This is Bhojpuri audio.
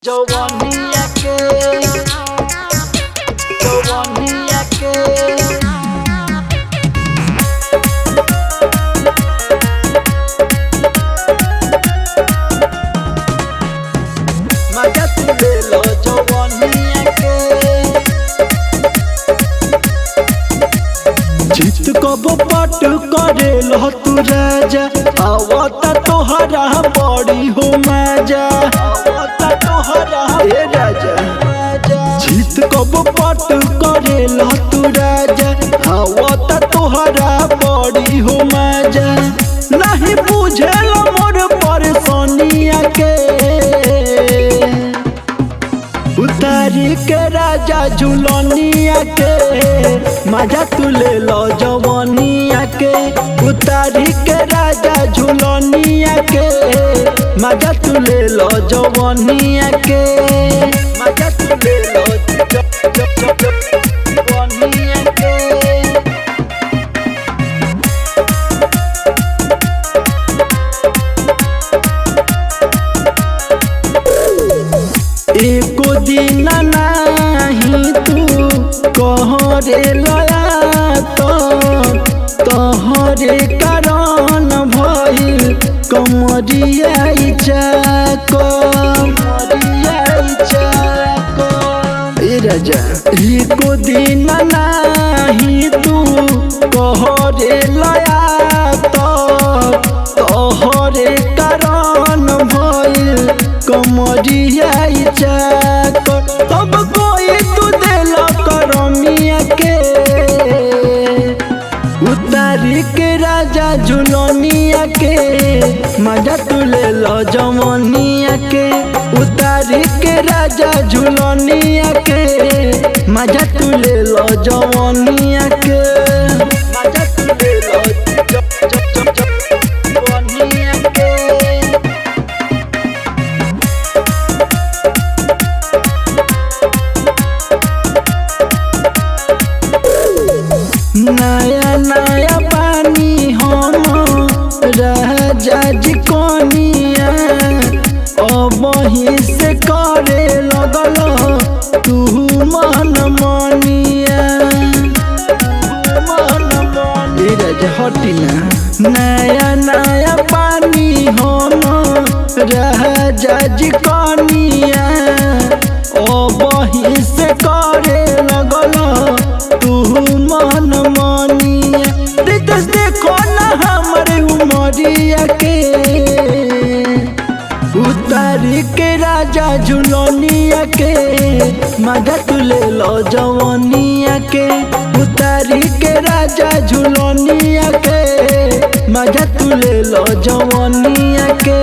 जवानिया के मजा तू ले लो जवानिया के। चित कबो पट करे लो तू राजा, आवता तोहरा बड़ी हो मजा, आवता तोहरा ए राजा। चित कबो पट करे लो तू राजा, आवता तोहरा बड़ी हो मजा। नहीं बुझेला मोर परेशानिया के, उतारी के राजा झुलनिया के मजा तू ले लो जवानिया के। उतारी के राजा झुलनिया के मजा तू ले लो जवानिया के। मजा तू ले लो जवानिया के। एको दिन नाही तू कहरे लया तो तोहरे कारण भइल कमरिया ए राजा। एको दिन नाही तू कहरे लया तो तोहरे कारण भइल कमरिया तब कोई तू देला करमिया के। उतारी के राजा झुलनिया के मजा तू ले लो जवानिया के। उतारी के राजा झुलनिया के मजा तू ले लो जवानिया के। मजा तू ले लो जवानिया के। नया नया पानी हम राजा जी कोनिया, अबही से करे लगल तू मन मनिया। ए राजा हटी ना। नया नया पानी हम राजा जी कोनिया, अबही से करे लगल तू मन मनिया। देखो ना हमारे उमरिया के, उतारी के राजा झुलनिया के मजा तू ले लो जवानिया के। उतारी के राजा झुलनिया के मजा तू ले लो जवानिया के।